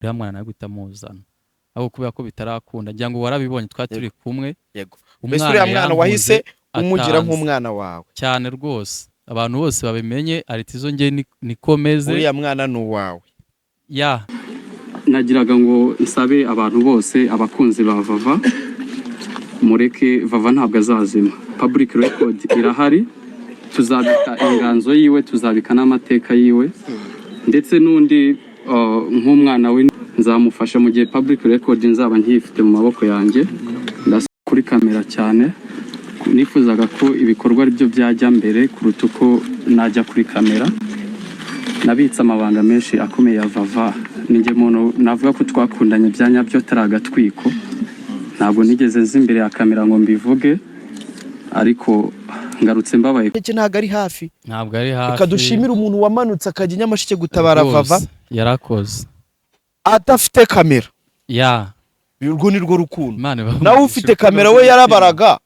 uriya mwana nawe guhita amuzana ahubwo kubera ko bitarakunda ngira ngo warabibonye twari turi kumwe yego mbese umwana uriya mwana wahise yankunze umugira atanze nk'umwana wawe cyane rwose abantu bose babimenye Aritizo nge nikomeze uriya mwana ni uwawe ya nagiraga ngo nsabe abantu bose abakunzi ba Vava mureke Vava ntabwo azazima public record irahari tuzabika inganzo yiwe tuzabika n'amateka yiwe ndetse n'undi nk'umwana we nzamufasha mu gihe public record nzaba nkifite mu maboko yanjye kuri kamera cyane nifuzaga ko ibikorwa ari byo byajya mbere kuruta uko najya kuri kamera nabitse amabanga menshi akomeye ya Vava ninjye muntu navuga ko twakundanye byanyabyo taragatwiko ntabwo nigeze nzi imbere ya kamera ngo mbivuge ariko ngarutse mbabaye iki ntago ari hafi ntabwo ari hafi kadushimira umuntu wamanutse akajya Nyamasheke gutabara Vava yarakoze adafite kamera ya urwo ni rwo rukundo Imana nawe ufite kamera we yarabaraga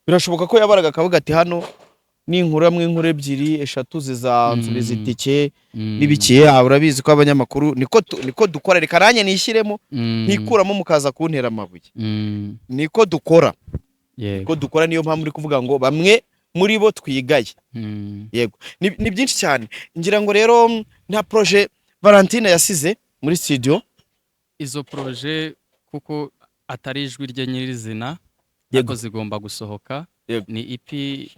birashoboka ko yabaraga akavuga ati hano ni inkuru ebyiri eshatu zizansubiza itike nibikiye urabizi ko abanyamakuru niko dukora reka nanjye nishyiremo ntikuramo mukaza kuntera amabuye niko dukora ko dukora niyo mpamvu uri kuvuga ngo bamwe muri bo twigaye yego ni byinshi cyane ngira ngo rero nta projet Valentine yasize muri studio izo projet kuko atari ijwi rye nyirizina yego zigomba gusohoka ni EP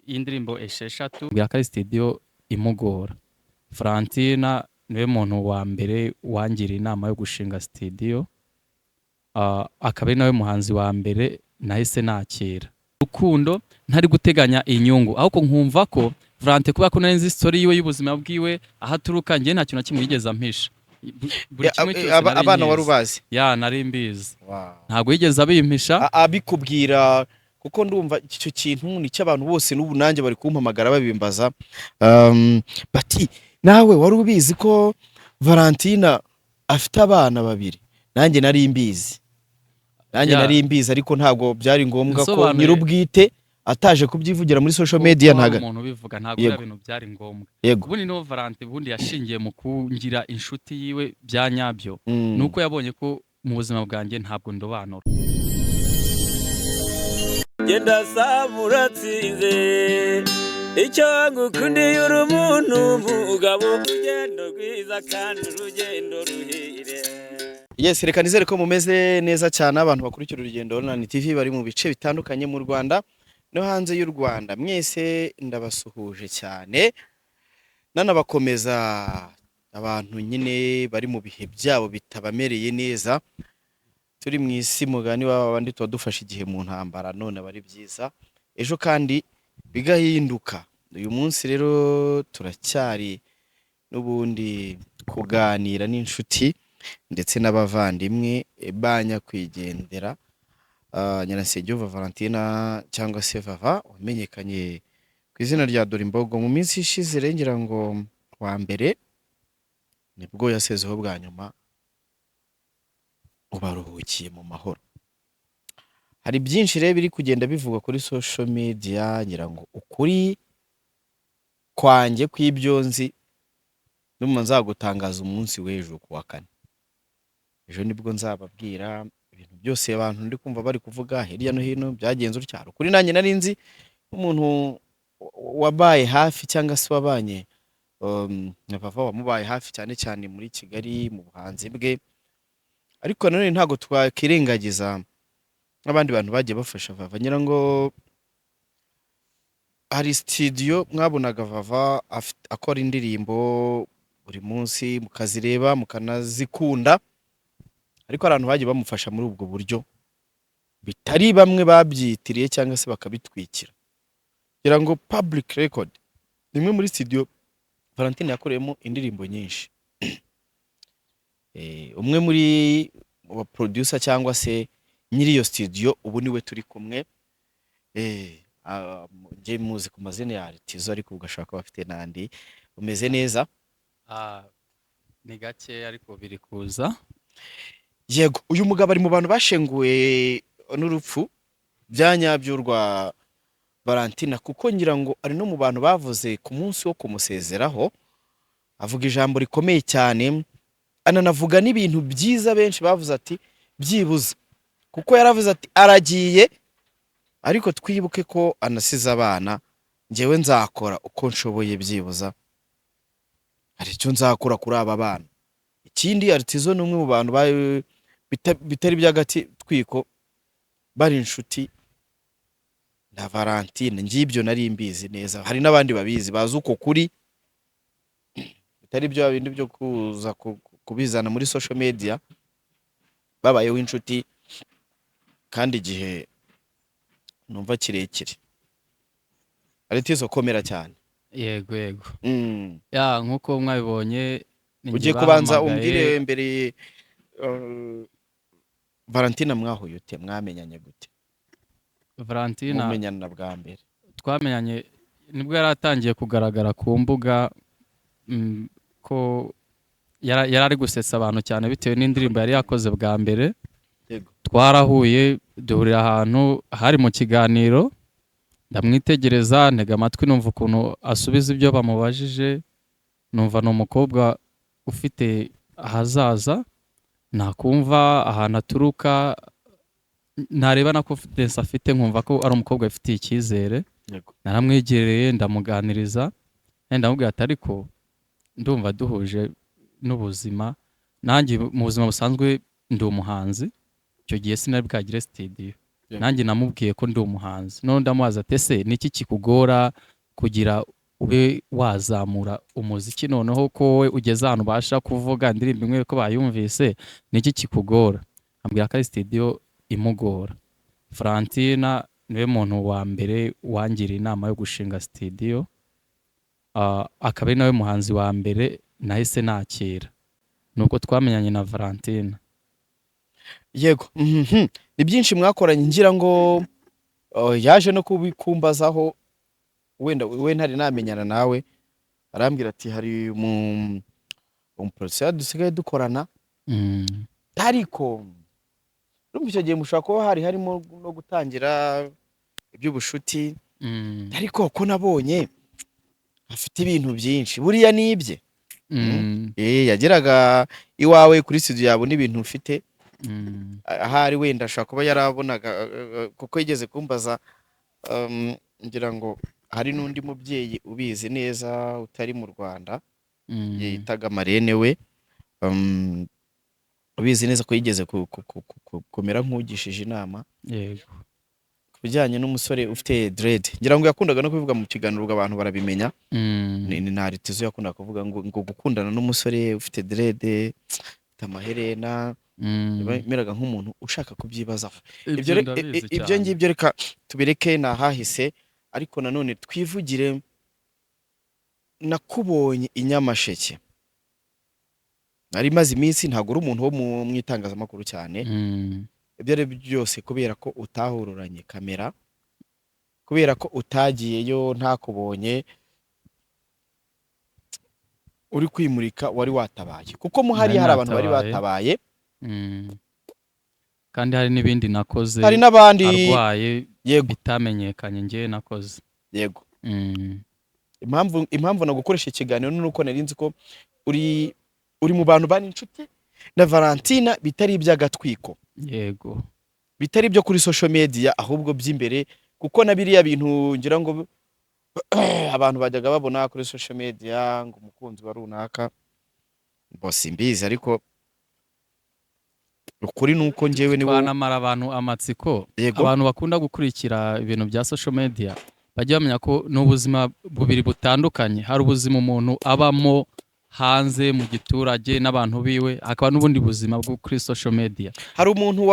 y'indirimbo esheshatu bwa kari studio imugora Valentine niwe muntu wa mbere wangira inama yo gushinga studio akaba nawe muhanzi wa mbere nahise nakira rukundo ntari guteganya inyungu ahubwo nkumva ko Valentine kuba ko nari story yiwe y'ubuzima bwiwe ahaturuka ngiye nta kintu na kimwe yigeze ampisha abana warubazi ya nari mbizi ntabwo yigeze abimpisha abikubwira kuko ndumva icyo kintu ni cy'abantu bose n'ubu nanjye bari kumpamagara babimbaza bati nawe wari ubizi ko Valentine afite abana babiri nanjye nari mbizi ariko ntabwo byari ngombwa ko nyirubwite ataje kubyivugira muri social media ntago umuntu bivuga ntago ari ibintu byari ngombwa ubundi no Valentine bundi yashingiye mu kungira inshuti yiwe byanyabyo nuko yabonye ko mu buzima bwanjye ntabwo ndobanura genda samuratsinze icyo ngukundiye uri umuntu mugabo urugendo rwiza kandi urugendo ruhire yes reka nizere ko mumeze neza cyane abantu bakurikira urugendo Online TV bari mu bice bitandukanye mu Rwanda no hanze y'u Rwanda mwese ndabasuhuje cyane nanabakomeza abantu nyine bari mu bihe byabo bitabamereye neza turi mu isi mugani w'abandi twadufasha igihe mu ntambara none bari byiza ejo kandi bigahinduka uyu munsi rero turacyari n'ubundi kuganira n'inshuti ndetse n'abavandimwe banyakwigendera Nyirasenge Valentine cyangwa se Vava wamenyekanye ku izina rya Dorimbogo mu minsi ishize rengera ngo wa mbere nibwo yasezeho bwa nyuma ubaruhukiye mu mahoro hari byinshi rero biri kugenda bivuga kuri social media ngira ngo ukuri kwanjye kw'ibyo nzi n'umuntu nzagutangaza umunsi w'ejo kuwa kane ejo nibwo nzababwira ibintu byose abantu ndi kumva bari kuvuga hirya no hino byagenze uryaro kuri nanjye nari nzi umuntu wabaye hafi cyangwa se wabanye na Vava wamubaye hafi cyane cyane muri Kigali mu buhanzi bwe ariko nanone ntago twakirengagiza n'abandi bantu bagiye bafasha Vava ngira ngo hari studio mwabonaga Vava akora indirimbo buri munsi mukazireba mukanazikunda ariko abantu bagiye bamufasha muri ubwo buryo bitari bamwe babyitiriye cyangwa se bakabitwikira ngira ngo public record nimwe muri studio Valentine yakoreyemo indirimbo nyinshi umwe muri aba producer cyangwa se nyiri iyo studio ubu niwe turi kumwe ngiye muzi ku mazina ya Aritizo ariko ugashaka bafite nandi umeze neza ni gake ariko biri kuza yego uyu mugabo ari mu bantu bashenguwe n'urupfu byanyabyo rwa Valentine kuko ngira ngo ari no mu bantu bavuze ku munsi wo kumusezeraho avuga ijambo rikomeye cyane ananavuga n'ibintu byiza benshi bavuze ati byibuza, kuko yaravuze ati aragiye ariko twibuke ko anasize abana, njyewe nzakora uko nshoboye byibuza hari icyo nzakora kuri aba bana. Ikindi Artizo ni umwe mu bantu bitari by'agatwiko bari inshuti na Valentine, ngibyo nari mbizi neza, hari n'abandi babizi bazi uko kuri bitari byo bindi byo kuza kubizana muri social media, babayeho inshuti kandi igihe numva kirekire. Artizo komera cyane. Yego yego. Mm. Ya nkuko mwabibonye Ugiye kubanza umbwire mbere Valentina mwahuye ute, mwamenyanye gute? Valentina mumenyana bwa mbere. Twamenyanye nibwo yaratangiye kugaragara ku mbuga ko yarari gusetsa abantu cyane bitewe n'indirimbo yari yakoze bwa mbere. Yego. Twarahuye duhurira ahantu hari mu kiganiro, ndamwitegereza ntega amatwi numva ukuntu asubiza ibyo bamubajije, numva no umukobwa ufite ahazaza, nakumva ahantu aturuka, nareba na confidence afite nkumva ko ari umukobwa ufite icyizere. Yego. Naramwegereye ndamuganiriza, ndamubwira ati ariko ndumva duhuje n'ubuzima, nanjye mu buzima busanzwe ndi umuhanzi, icyo gihe sinari bwagire studio. Nanjye namubwiye ko ndi umuhanzi, none ndamubaza ati ese niki kikugora kugira ube wazamura umuziki, noneho ko wowe ugeze ahantu ubasha kuvuga indirimbo imwe ko bayumvise, niki kikugora? Ambwira ko ari studio imugora. Valentina niwe muntu wa mbere wangira inama yo gushinga studio, akaba ari nawe muhanzi wa mbere nahise nakira, nuko twamenyanye na Valentina. Yego. Ni byinshi mwakoranye, ngira ngo yaje no kubikumbazaho, wenda we ntari namenyana nawe, arambwira ati hari umuproducer dusigaye dukorana, ariko urumva icyo gihe mushobora kuba harimo no gutangira iby'ubushuti, ariko ko nabonye afite ibintu byinshi, buriya nibye. Yageraga iwawe kuri studio yabo n'ibintu ufite, ahari wenda ashaka kuba yarabonaga, kuko yigeze kumbaza, ngira ngo hari n'undi mubyeyi ubizi neza utari mu Rwanda, yitaga Marene we, ubizi neza ko yigeze kumera nk'ugishije inama. Yego. Kubijyanye n'umusore ufite dread, ngira ngo yakundaga no kubivuga mu kiganiro abantu barabimenya. Ni na Artizo yakundaga kuvuga ngo gukundana n'umusore ufite dread, ufite amaherena, meraga nk'umuntu ushaka kubyibazaho. Ibyo ngibyo reka tubireke nahahise, ariko nanone twivugire, nakubonye i Nyamasheke, nari maze iminsi, ntabwo uri umuntu wo mu itangazamakuru cyane, ibyo ari byose kubera ko utahururanye kamera, kubera ko utagiyeyo ntakubonye uri kwimurika, wari watabaye, kuko muhari hari abantu bari batabaye, kandi hari n'ibindi nakoze, hari n'abandi arwaye bitamenyekanye njye nakoze. Yego. Impamvu nagukoresha ikiganiro nuko nari nzi ko uri mu bantu bani inshuti na Valentina bitari iby'agatwiko. Yego. Bitari byo kuri social media, ahubwo by'imbere, kuko na biriya bintu ngira ngo abantu bajyaga babona kuri social media ngo umukunzi wa runaka, bose mbizi, ariko ukuri nuko njyewe niwo banamara abantu amatsiko. Abantu bakunda gukurikira ibintu bya social media bajya bamenya ko n'ubuzima bubiri butandukanye, hari ubuzima umuntu abamo hanze mu giturage n'abantu biwe, hakaba n'ubundi buzima bwo kuri social media. Hari umuntu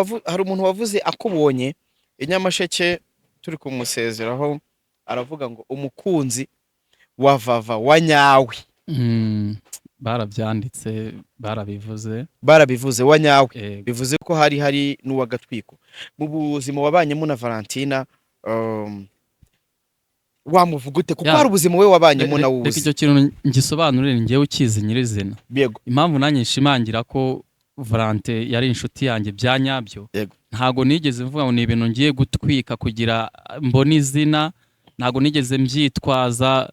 wavuze akubonye i Nyamasheke turi kumusezeraho, aravuga ngo umukunzi wa Vava wa nyawe. Barabyanditse, barabivuze wa nyawe. Bivuze ko hari n'uwagatwiko mu buzima wabanyemo na Valentina. Wamuvuga ute, kuko hari ubuzima we wabanyemo na wuzi? Reka icyo kintu ngisobanurire njyewe ukizi nyirizina. Impamvu nanjye nshimangira ko Valentine yari inshuti yanjye bya nyabyo, ntago nigeze mvuga ngo ni ibintu ngiye gutwika kugira mbone izina, ntago nigeze mbyitwaza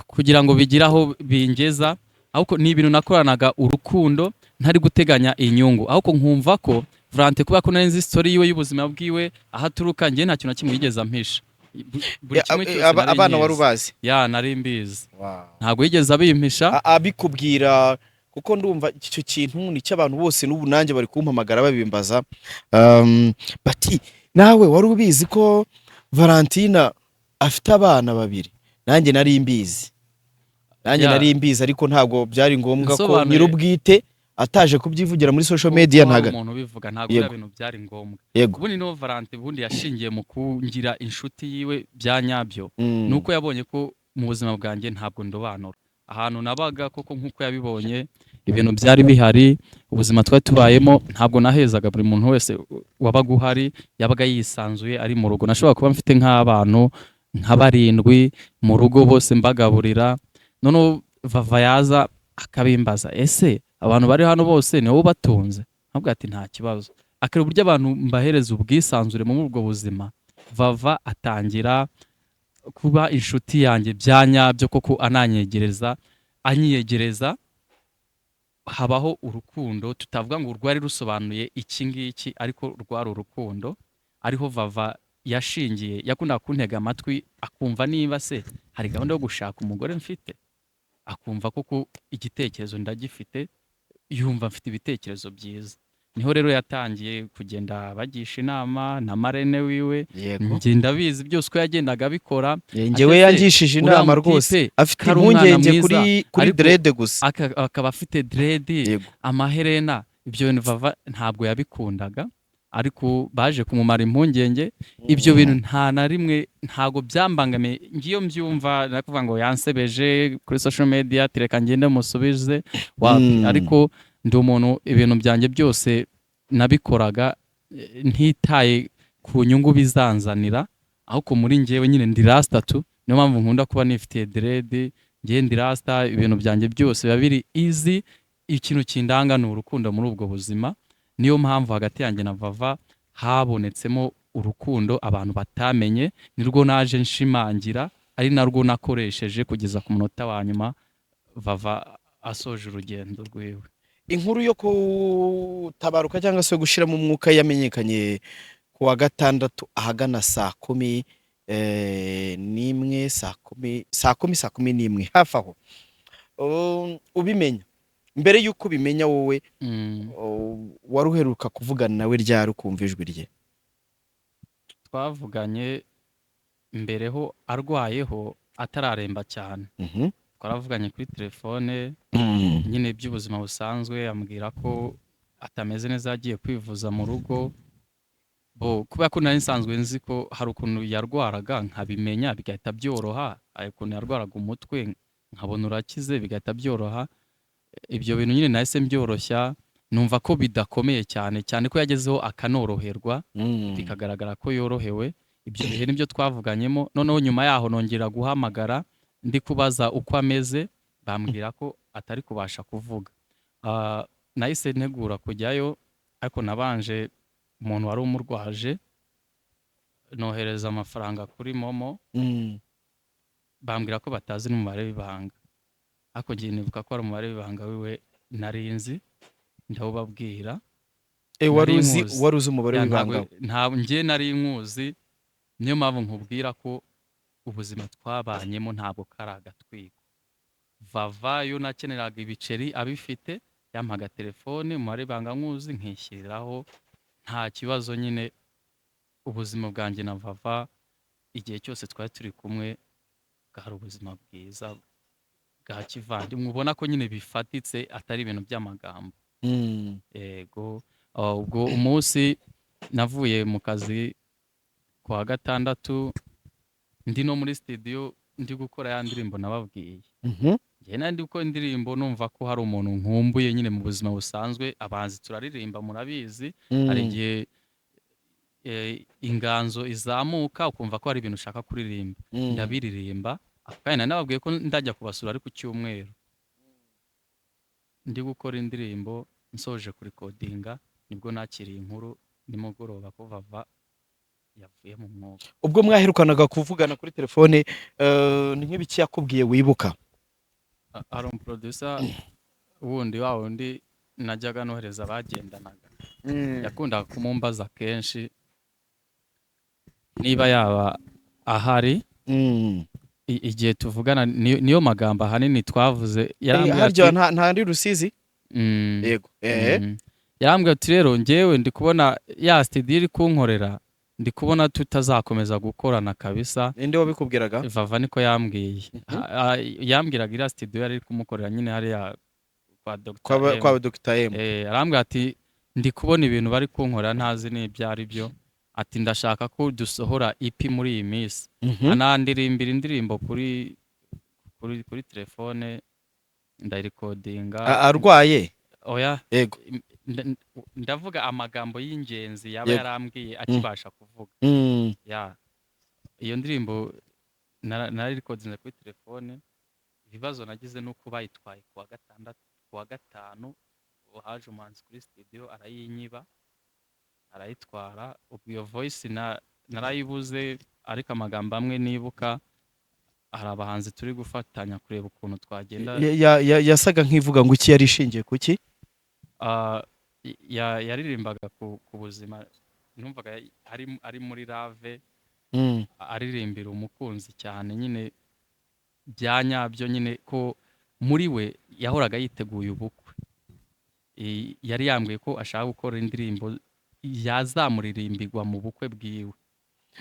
kugira ngo bigire aho bingeza, ahubwo ni ibintu nakoranaga urukundo ntari guteganya inyungu, ahubwo nkumva ko Valante kubera ko nari nzi story yiwe y'ubuzima bwiwe aho aturuka njye nta kintu na kimwe yigeze ampisha. Buri kimwe cyose abana wari ubazi nari mbizi. Ntabwo yigeze abimpisha abikubwira, kuko ndumva icyo kintu ni cy'abantu bose n'ubu nanjye bari kumpamagara babimbaza bati nawe wari ubizi ko Valentina afite abana 2. Nanjye nari mbizi ariko ntabwo byari ngombwa ko nyir'ubwite ataje kubyivugira muri social media ntaga umuntu bivuga ntabwo ibintu byari ngombwa. Ubundi no Valante bundi yashingiye mu kungira inshuti yiwe bya nyabyo, nuko yabonye ko mu buzima bwanjye ntabwo ndobanura ahantu nabaga, koko nkuko yabibonye ibintu byari bihari, ubuzima twari tubayemo ntabwo nahezaga. Buri muntu wese wabaga uhari yabaga yisanzuye ari mu rugo. Nashobora kuba mfite nk'abantu nka 7 mu rugo bose mbagaburira, none Vava yaza akabimbaza, ese abantu bari hano bose ni wowe batunze? Ntabwo ati nta kibazo. Akari uburyo abantu mbahereza ubwisanzure mu ubwo buzima. Vava atangira kuba inshuti yanjye bya nyabyo, koko anyiyegereza, habaho urukundo. Tutavuga ngo rwari rusobanuye iki ngiki, ariko rwari urukundo. Ariho Vava yashingiye, yakunda kuntega amatwi akumva niba se hari gahunda yo gushaka umugore mfite, akumva koko igitekerezo ndagifite, yumva mfite ibitekerezo byiza. Niho rero yatangiye kugenda bagisha inama na marene wiwe, ngenda bizi byose ko yagendaga bikora. Njyewe yangishije inama rwose, afite impungenge kuri dread gusa, akaba afite dread, amaherena. Ibyo bintu Vava ntabwo yabikundaga, ariko baje kumumara impungenge. Ibyo bintu nta na rimwe ntago byambangamiye. Ngiyo mbyumva nakuvuga ngo yansebeje kuri social media, tireka ngende musubize wapi, ariko ndi umuntu ibintu byanjye byose nabikoraga ntitaye ku nyungu bizanzanira, ahubwo muri njyewe nyine ndi rasta tu. Niyo mpamvu nkunda kuba nifitiye dread, ngiye ndi rasta, ibintu byanjye byose biba biri easy. Ikintu kindanga ni urukundo muri ubwo buzima. Niyo mpamvu hagati yanjye na Vava habonetsemo urukundo abantu batamenye, nirwo naje nshimangira, ari narwo nakoresheje kugeza ku munota wa nyuma Vava asoje urugendo rwiwe. Inkuru yo kutabaruka cyangwa se gushira mu mwuka yamenyekanye ku wa gatandatu ahagana saa 10 hafi aho. Ubimenya mbere yuko ubimenya wowe wari uheruka kuvugana nawe ryari ukumva ijwi rye? Twavuganye mbereho arwayeho atararemba cyane. Twaravuganye kuri telefone nyine by'ubuzima busanzwe, ambwira ko atameze neza, yagiye kwivuza mu rugo. Kubera ko nari nsanzwe nzi ko hari ukuntu yarwaraga nkabimenya bigahita byoroha, ariko yarwaraga umutwe nkabona urakize bigahita byoroha. Ibyo bintu nyine nahise mbyoroshya, numva ko bidakomeye cyane ko yagezeho akanoroherwa, bikagaragara ko yorohewe. Ibyo bihe nibyo twavuganyemo. Noneho nyuma yaho nongera guhamagara ndi kubaza uko ameze, bambwira ko atari kubasha kuvuga. Nahise ntegura kujyayo, ariko nabanje umuntu wari umurwaje nohereza amafaranga kuri Momo, bambwira ko batazi n'umubare w'ibanga, ariko ngiye nibuka ko ari umubare w'ibanga wiwe narinzi, ndababwira. Wari uzi umubare w'ibanga? Ntabwo ngiye nari nkuzi. Niyo mpamvu nkubwira ko ubuzima twabanyemo ntabwo kari agatwiko. Vava yo nakeneraga ibiceri abifite, yampaga telefone, umubare w'ibanga nkuzi nkishyiriraho, nta kibazo. Nyine ubuzima bwanjye na Vava igihe cyose twari turi kumwe bwari ubuzima bwiza bwa kivandimwe, ubona ko nyine bifatitse atari ibintu by'amagambo. Yego. Ubwo umunsi navuye mu kazi ku wa gatandatu, ndi no muri studio ndi gukora ya ndirimbo nababwiye. Njye nandi uko indirimbo numva ko hari umuntu nkumbuye nyine mu buzima busanzwe. Abanzi turaririmba murabizi, hari igihe inganzo izamuka ukumva ko hari ibintu ushaka kuririmba, ndabiririmba. Kandi nababwiye ko ndajya kubasura ari ku cyumweru, ndi gukora indirimbo. Nsoje kuri codinga nibwo nakiriye inkuru nimugoroba ko Vava yavuye mu mwuga. Ubwo mwaherukanaga kuvugana kuri telefone, ni nk'ibiki yakubwiye wibuka? hari umuproducer wundi wa wundi najyaga nohereza bagendanaga yakundaga kumumbaza kenshi niba yaba ahari igihe tuvugana niyo magambo ahanini twavuze harya nta ndi Rusizi yego yarambwira ati rero njyewe ndi kubona ya studio iri kunkorera ndi kubona tutazakomeza gukorana kabisa. Ninde wabikubwiraga? Vava niko yambwiye. Yambwiraga iriya studio yari kumukorera nyine hariya kwa Dr. M. Arambwira ati ndi kubona ibintu bari kunkorera ntazi n'ibyo ari byo. Ati ndashaka ko dusohora EP muri iyi minsi. Anandirimbira indirimbo kuri telefone ndayirekodinga. Arwaye? Oya. Yego. Ndavuga amagambo y'ingenzi yaba yarambwiye akibasha kuvuga. Ya. Iyo ndirimbo narayirekodinze kuri telefone. Ibibazo nagize nuko bayitwaye kuwa gatanu haje umuhanzi kuri studio arayinyiba arayitwara. Ubwo iyo voice narayibuze ariko amagambo amwe nibuka hari abahanzi turi gufatanya kureba ukuntu twagenda. Yasaga nk'ivuga ngo iki yari ishingiye kuki? Yaririmbaga ku buzima, numvaga ari muri lave aririmbira umukunzi cyane nyine bya nyabyo nyine ko muri we yahoraga yiteguye ubukwe. Yari yambwiye ko ashaka gukora indirimbo yazamuririmbirwa mu bukwe bwiwe,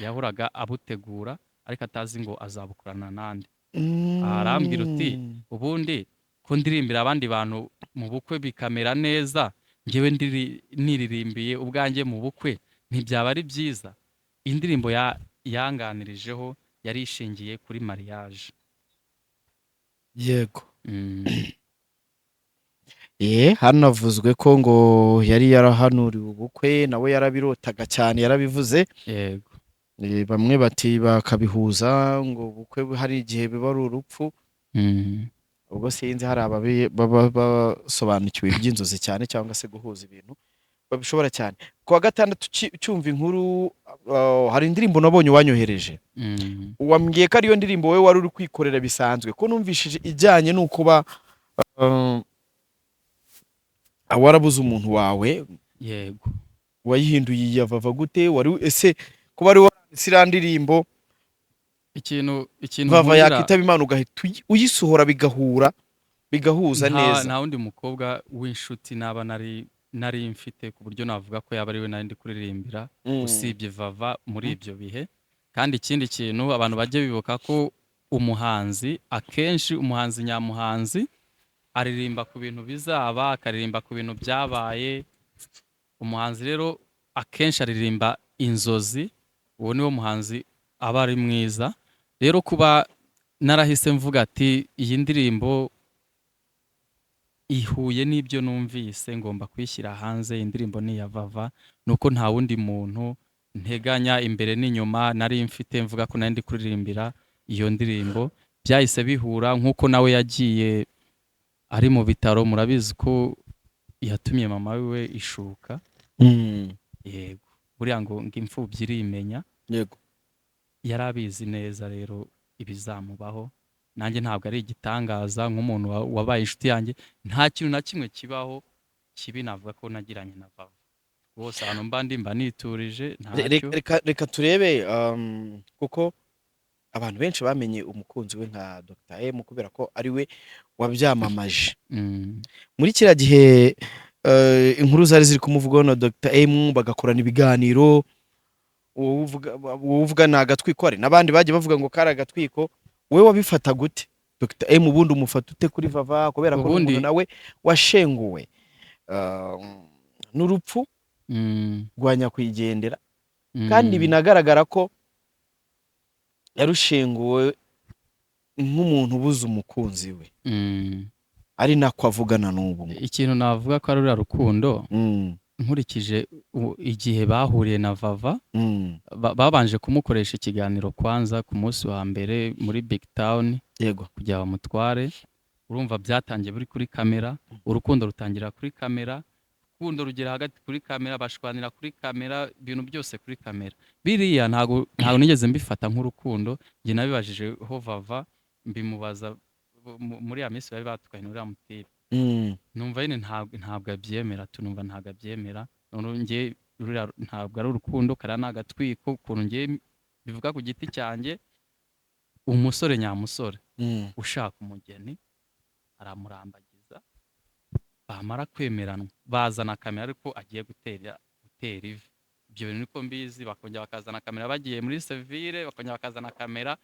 yahoraga abutegura ariko atazi ngo azabukorana nande. Arambwira uti ubundi ko ndirimbira abandi bantu mu bukwe bikamera neza, njyewe niririmbiye ubwanjye mu bukwe ntibyaba ari byiza? Indirimbo yanganirijeho yari ishingiye kuri mariage. Yego. Hano havuzwe ko ngo yari yarahanuriwe ubukwe, nawe yarabirotaga cyane, yarabivuze. Yego. Bamwe bati bakabihuza ngo ubukwe hari igihe biba ari urupfu. Ubwo sinzi hari basobanukiwe iby'inzozi cyane cyangwa se guhuza ibintu babishobora cyane. Kuwa gatandatu cyumva inkuru hari indirimbo nabonye wanyohereje. Wambwiye ko ariyo ndirimbo wowe wari uri kwikorera bisanzwe, ko numvishije ijyanye nuko warabuze umuntu wawe. Yego. Wayihinduye yavava gute? Wari ese kuba ari wanditse iriya ndirimbo ikintu Vava yakitaba Imana ugahita uyisohora bigahuza neza? Nta wundi mukobwa w'inshuti naba nari mfite ku buryo navuga ko yaba ari we nari ndi kuririmbira usibye Vava muri ibyo bihe. Kandi ikindi kintu abantu bajye bibuka ko umuhanzi akenshi nyamuhanzi aririmba ku bintu bizaba, akaririmba ku bintu byabaye. Umuhanzi rero akenshi aririmba inzozi, uwo niwo muhanzi aba ari mwiza. Rero kuba narahise mvuga ati iyi ndirimbo ihuye n'ibyo numvise ngomba kuyishyira hanze, indirimbo ni ya Vava, nuko nta wundi muntu nteganya imbere n'inyuma nari mfite mvuga ko nari ndi kuririmbira iyo ndirimbo. Byahise bihura nkuko nawe yagiye ari mu bitaro, murabizi ko yatumye mama wiwe ishuka. Yego. Buriya ngo imfubyi irimenya. Yego. Yarabizi neza rero ibizamubaho. Nanjye ntabwo ari igitangaza nk'umuntu wabaye inshuti yanjye, nta kintu na kimwe kibaho kibi navuga ko nagiranye na Vava. Bose ahantu mba ndimba niturije ntacyo. Reka turebe kuko abantu benshi bamenye umukunzi we nka Dr. M kubera ko ari we wabyamamaje. Muri kiriya gihe inkuru zari ziri kumuvugaho na Dr. M bagakorana ibiganiro, uvuga ni agatwiko, ari n'abandi bagiye bavuga ngo kari agatwiko. We wabifata gute Dr. M? Ubundi umufata ute kuri Vava kubera ko umuntu nawe washenguwe n'urupfu rwa nyakwigendera, kandi binagaragara ko yarushenguwe nk'umuntu ubuze umukunzi we, ari nako avugana n'ubu. Ikintu navuga ko ari uriya rukundo, nkurikije igihe bahuriye na Vava, babanje kumukoresha ikiganiro kwanza ku munsi wa mbere muri Big Town. Yego. Kugira bamutware. Urumva byatangiye buri kuri kamera, urukundo rutangira kuri kamera, urukundo rugera hagati kuri kamera, bashwanira kuri kamera, ibintu byose kuri kamera. Biriya ntago nigeze mbifata nk'urukundo. Njye nabibajije ho Vava, mbimubaza muri ya minsi bari batukanye uriya mutipe numva nyine ntabwo abyemera tunumva ntabwo abyemera none njye ntabwo ari urukundo kariya ni agatwiko ukuntu njye bivuga ku giti cyanjye umusore nyamusore ushaka umugeni aramurambagiza bamara kwemeranwa bazana kamera ariko agiye gutera ivi ibyo bintu niko mbizi bakongera bakazana kamera bagiye muri sevire bakongera bakazana kamera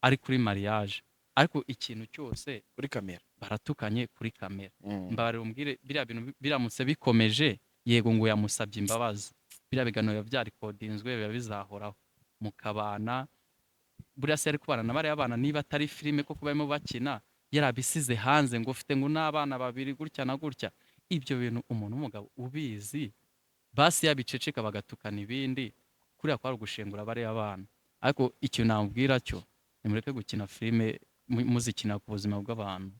ari kuri mariage ariko ikintu cyose kuri kamera baratukanye kuri kamera mbabarira umbwire biriya bintu biramutse bikomeje yego ngo yamusabye imbabazi biriya biganiro byarikodinzwe biba bizahoraho mukabana buriya se ari kubana na bariya bana niba atari filime koko barimo bakina yarabisize hanze ngo ufite ngo n'abana babiri gutya na gutya ibyo bintu umuntu w'umugabo ubizi basi yabiceceka bagatukana ibindi kuriya kwari ugushengura bariya bana ariko ikintu namubwira cyo nimureke gukina filime muzikina ku buzima bw'abantu.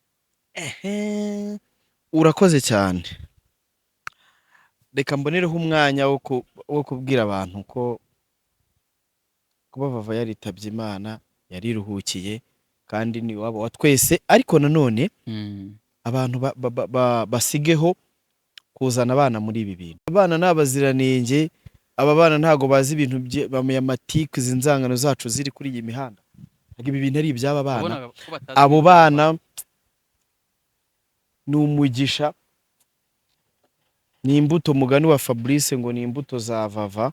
Urakoze cyane. Reka mbonereho umwanya wo kubwira abantu ko kuba Vava yaritabye Imana yariruhukiye kandi ni wabo wa twese ariko nanone abantu basigeho kuzana abana muri ibi bintu. Abana n'abaziranenge, aba bana ntago bazi ibintu by'amatike zinzangano zacu ziri kuri iyi mihanda. Ibi bintu ari iby'aba bana. Abo bana ni umugisha, ni imbuto mugani wa Fabrice ngo ni imbuto za Vava.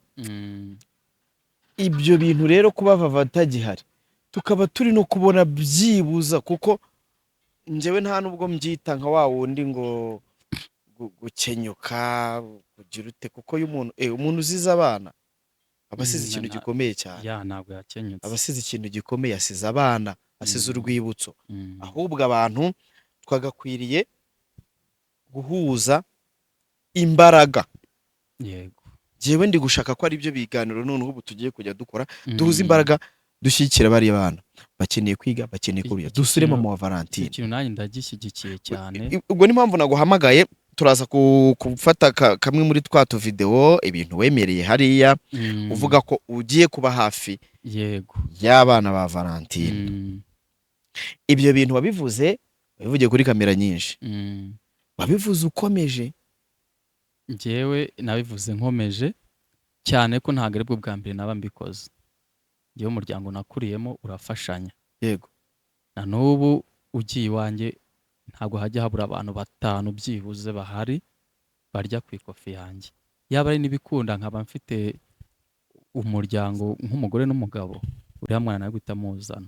Ibyo bintu rero kuba Vava atagihari tukaba turi no kubona byibuza kuko njyewe nta nubwo mbyita nka wa wundi ngo gukenyuka kugira ute kuko umuntu uziza abana abasize ikintu gikomeye cyane. Ya ntabwo yakenyutse. Abasize ikintu gikomeye asize abana, asize urwibutso. Ahubwo abantu twagakwiriye guhuza imbaraga. Yego. Jewe ndi gushaka ko ari byo biganiro none ubu tugiye kujya dukora duhuza imbaraga dushyikira bari abana bakeneye kwiga bakeneye kuriya dusure mama wa Valentine. Ikintu nanjye ndagishyigikiye cyane. Ubwo ni mpamvu naguhamagaye turaza kufata kamwe muri twato video ibintu wemereye hariya uvuga ko ugiye kuba hafi yego y'abana ba Valentine. Ibyo bintu wabivuze kuri kamera nyinshi. Wabivuze ukomeje. Njyewe nabivuze nkomeje cyane ko ntago ari bwo bwa mbere naba mbikoze. Njyewe umuryango nakuriyemo urafashanya. Yego. Na n'ubu ugiye iwanjye ntago hajya habura abantu 5 byibuze bahari barya ku ikofi yanjye. Yaba ari nibikunda nkaba mfite umuryango nk'umugore n'umugabo uriya mwana nawe guhita muzana.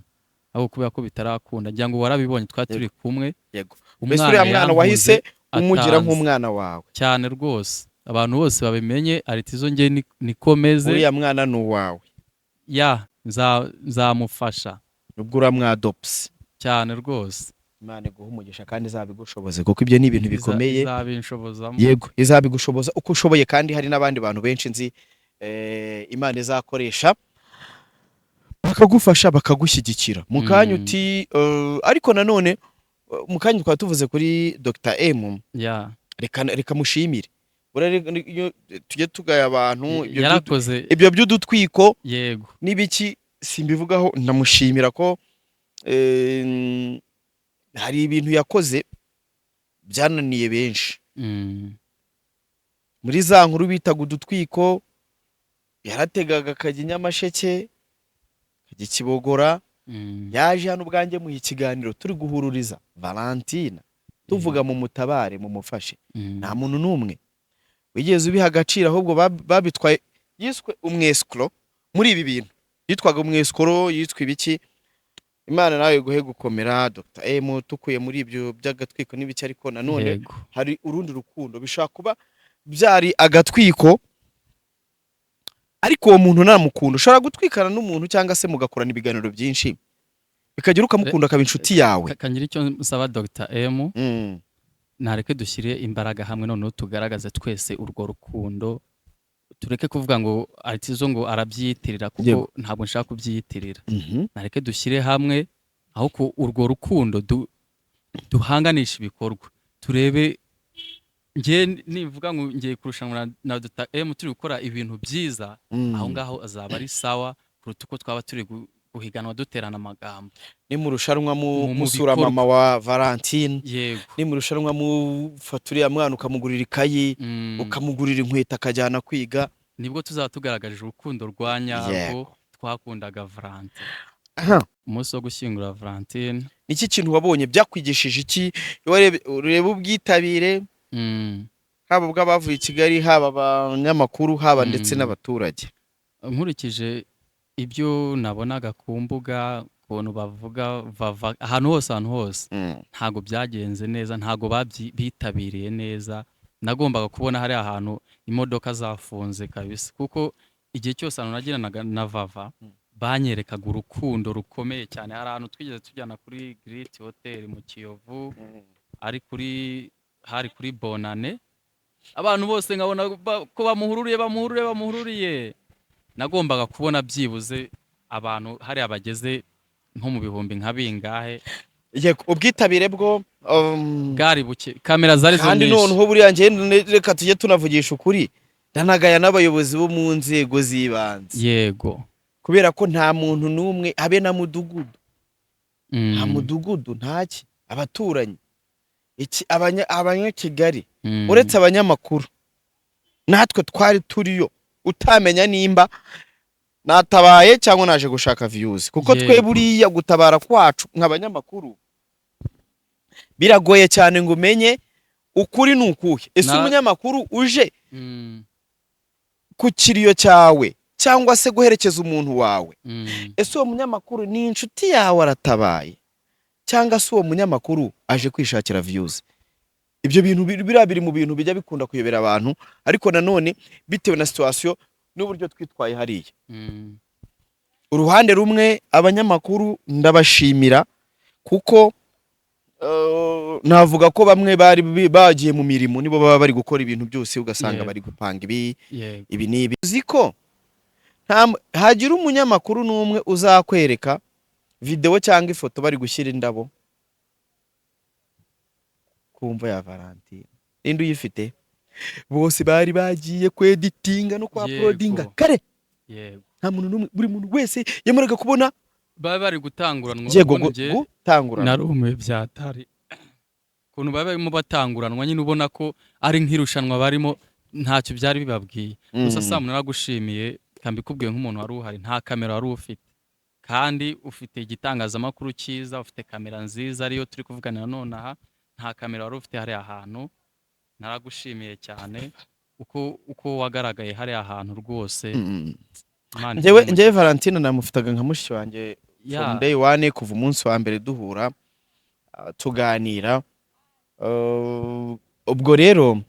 Aho kubera ko bitarakunda ngira ngo warabibonye twaturi kumwe. Yego. Umwana wahise umugira nk'umwana wawe cyane rwose abantu bose babimenye aritizo nge nikomeze uriya mwana ni uwawe ya nzamufasha nubwo uramwadopse cyane rwose. Imana iguha umugisha kandi izabigushoboze kuko ibyo ni ibintu bikomeye. Izabinshobozamo. Yego izabigushoboza uko ushoboye kandi hari n'abandi bantu benshi nzi Imana izakoresha bakagufasha bakagushyigikira mu kanya uti ariko nanone mukanya twaba tuvuze kuri Dr. M. Yeah. Reka mushimire. Tujye tugaya abantu ibyo by'udutwiko. Yego. Nibiki simbivugaho ndamushimira ko hari ibintu yakoze byananiye benshi. Muri za nkuru bitaga udutwiko yarategaga akajya Nyamasheke akajya Kibogora. Yaje hano ubwanjye mu ikiganiro turi guhururiza Valentine tuvuga mu mutabare mu mufashe. Nta muntu numwe wigeze ubiha agaciro ahubwo babitwaye yiswe umwescro muri ibi bintu. Yitwaga umwescro yitwa ibiki. Imana nawe guhe gukomera Dr. M tukuye muri ibyo by'agatwiko n'ibiki ariko nanone hari urundi rukundo bishaka kuba byari agatwiko ariko uwo muntu namukunda ushobora gutwikana n'umuntu cyangwa se mugakorana ibiganiro byinshi bikagira ukamukunda akaba inshuti yawe. Kangira icyo nsaba Dr. M nareke dushyire imbaraga hamwe none tugaragaze twese urwo rukundo tureke kuvuga ngo aritizo ngo arabyiyitirira kuko ntabwo nshaka kubyiyitirira. Nareke dushyire hamwe aho ko urwo rukundo duhanganisha ibikorwa turebe ngiye nivuga ngo ngiye kurushanwa na Dr. M turi gukora ibintu byiza aho ngaho azaba ari sawa kuruta uko twaba turi guhiganwa duterana amagambo. ni mu rushanwa Mu musura bikorwa. mama wa Valentine, Yego. ni mu rushanwa mufaturiya mwana ukamugurira ikayi, ukamugurira inkweto akajyana kwiga. Nibwo tuzaba tugaragaje urukundo rwa nyarwo twakundaga Valentine. Aha. Umunsi wo gushyingura Valentine. Niki kintu wabonye byakwigishije iki? Ureba ubwitabire haba bw'abavuye i Kigali, haba abanyamakuru, haba ndetse n'abaturage. Nkurikije ibyo nabonaga ku mbuga, ukuntu bavuga Vava ahantu hose ntago byagenze neza, ntago bitabiriye neza. Nagombaga kubona hari ahantu imodoka zafunze kabisa, kuko igihe cyose ahantu nagiranaga na Vava banyerekaga urukundo rukomeye cyane. Hari ahantu twigeze tujyana kuri Great Hotel mu Kiyovu, hari kuri Bonane, abantu bose nkabona ko bamuhururiye. Nagombaga kubona byibuze abantu hari abageze nko mu bihumbi nka bingahe. Yego, ubwitabire bwo bwari buke, kamera zari zo kandi nyinshi. noneho buriya reka tujye tunavugisha ukuri, ndanagaya n'abayobozi bo mu nzego z'ibanze. Yego. Kubera ko nta muntu n'umwe habe na mudugudu, nta mudugudu, ntaki abaturanyi, abanyakigali, uretse abanyamakuru natwe twari turiyo, utamenya nimba natabaye cyangwa naje gushaka views, kuko twe buriya gutabara kwacu nk'abanyamakuru biragoye cyane ngo umenye ukuri nukuhe. Ese umunyamakuru uje ku kiriyo cyawe cyangwa se guherekeza umuntu wawe, ese uwo munyamakuru ni inshuti yawe aratabaye cyangwa se uwo munyamakuru aje kwishakira views? Ibyo bintu biri mu bintu bijya bikunda kuyobera abantu, ariko nanone bitewe na situation n'uburyo twitwaye hariya. Uruhande rumwe abanyamakuru ndabashimira, kuko navuga ko bamwe bari bagiye mu mirimo, nibo baba bari gukora ibintu byose, ugasanga bari gupanga ibi n'ibi. Uziko hagira umunyamakuru n'umwe uzakwereka video cyangwa ifoto bari gushyira indabo kumva ya Valentine, indi uyifite bose bari bagiye kweditinga no kwa uploadinga kare. Yego. Nta muntu n'umwe, buri muntu wese yamaraga kubona bari gutanguranwa. Gutangurana narume byatari kuntu barimo batanguranwa, nyine ubona ko ari nk'irushanwa barimo, ntacyo byari bibabwiye. Gusa Sam naragushimiye, kambikubwiye nk'umuntu wari uhari, nta kamera wari ufite, kandi ufite igitangazamakuru cyiza, ufite kamera nziza ariyo turi kuvuganira none aha. Nta kamera wari ufite hari ahantu. Naragushimiye cyane uko wagaragaye hari ahantu rwose. Njyewe Valentine namufitaga nka mushiki wanjye from day one, kuva umunsi wa mbere duhura tuganira. Ubwo rero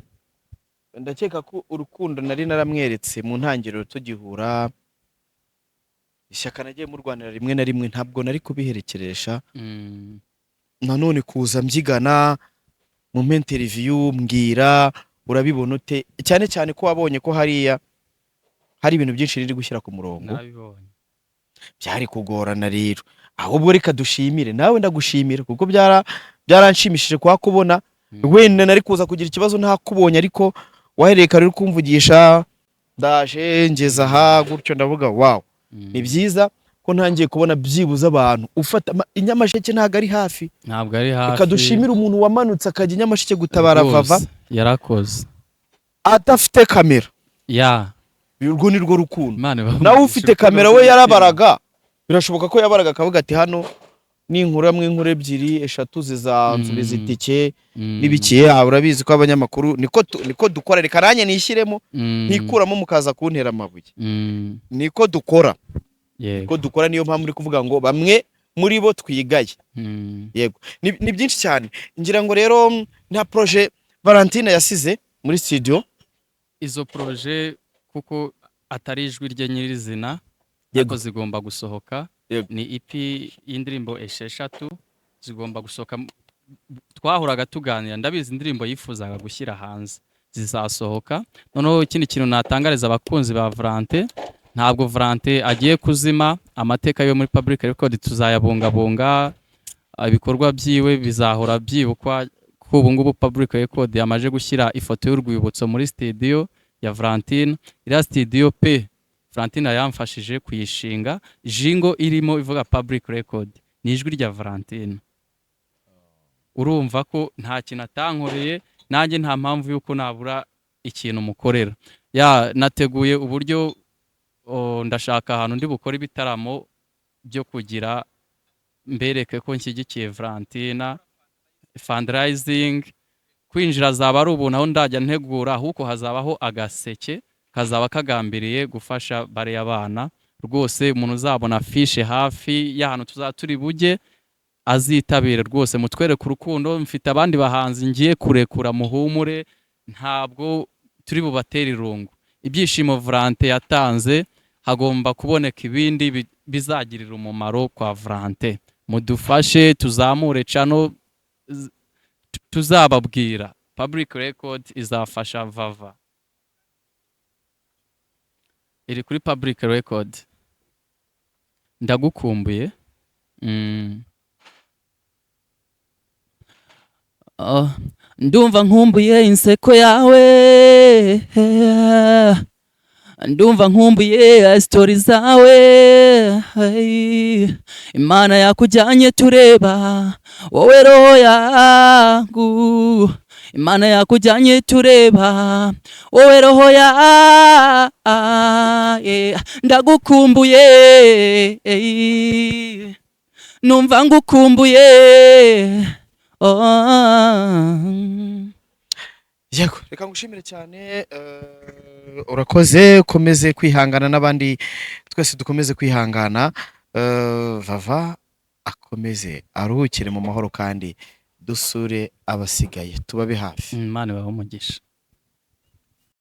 ndakeka ko urukundo nari naramweretse mu ntangiriro tugihura, ishyaka nagiye mu Rwanda rimwe na rimwe ntabwo nari kubiherekeresha. Nanone kuza mbyigana mu interview mbwira urabibona ute, cyane cyane ko wabonye ko hariya hari ibintu byinshi riri gushyira ku murongo. Byari kugorana rero, ahubwo reka dushimire, nawe ndagushimira kuko byaranshimishije kwa kubona. Wenda nari kuza kugira ikibazo ntakubonye, ariko wahereye kare uri kumvugisha, ndaje ngeza aha gutyo, ndavuga wow, ni byiza ko ntangiye kubona byibuza abantu ufata inyamasheke. Ntago ari hafi, kadushimira umuntu wamanutse akajya inyamasheke gutabara Vava, yarakoze adafite kamera. Urwo ni rwo rukundo. Nawe ufite kamera we yarabaraga, birashoboka ko yabaraga akavuga ati hano ni inkuru ebyiri eshatu zizansubiza itike n'ibikiye. Urabizi ko abanyamakuru niko dukora, reka nanjye nishyiremo ntikuramo mukaza kuntera amabuye. Niko dukora, ko dukora, niyo mpamvu uri kuvuga ngo bamwe muri bo twigaye. Yego, ni byinshi cyane. Ngira ngo rero nta projet Valentine yasize muri studio. Izo projet kuko atari ijwi rye nyirizina, yego zigomba gusohoka. Ni EP y'indirimbo 6 zigomba gusohoka. Twahuraga tuganira, ndabizi indirimbo yifuzaga gushyira hanze zizasohoka. Noneho ikindi kintu natangariza abakunzi ba Valentine, ntabwo Valentine agiye kuzima. Amateka yo muri Public Record tuzayabungabunga, ibikorwa byiwe bizahora byibukwa. Ko ubu ngubu Public Record yamaje gushyira ifoto y'urwibutso muri studio ya Valentine. Iriya studio pe Valentina yamfashije kuyishinga, jingo irimo ivuga public record ni ijwi rya Valentina. Urumva ko nta kintu atankoreye, nanjye nta mpamvu yuko nabura ikintu mukorera. Nateguye uburyo ndashaka ahantu ndi bukora ibitaramo byo kugira mbereke ko nshyigikiye Valentina, fundraising, kwinjira zaba ari ubuntu aho ndajya ntegura, ahubwo hazabaho agaseke kazaba kagambiriye gufasha bare y'abana. Rwose umuntu uzabona afishe hafi y'ahantu tuzaturi bujye azitabire rwose, mutwereke urukundo. Mfite abandi bahanzi ngiye kurekura, muhumure, ntabwo turi bubatera irungu. Ibyishimo Valentin yatanze, hagomba kuboneka ibindi bizagirira umumaro kwa Valentin. Mudufashe tuzamure channel, tuzababwira public record izafasha Vava. Iri kuri public record. Ndagukumbuye. Ndumva nkumbuye inseko yawe, ndumva nkumbuye story zawe, Imana yakujyanye tureba, wowe roho yangu, Imana yakujyanye tureba, wowe roho ya, ndagukumbuye, numva ngukumbuye. Yego, reka ngushimire cyane, urakoze, ukomeze kwihangana n'abandi twese dukomeze kwihangana, Vava akomeze aruhukire mu mahoro kandi dusure abasigaye tubabe hafi. Imana ibahe umugisha.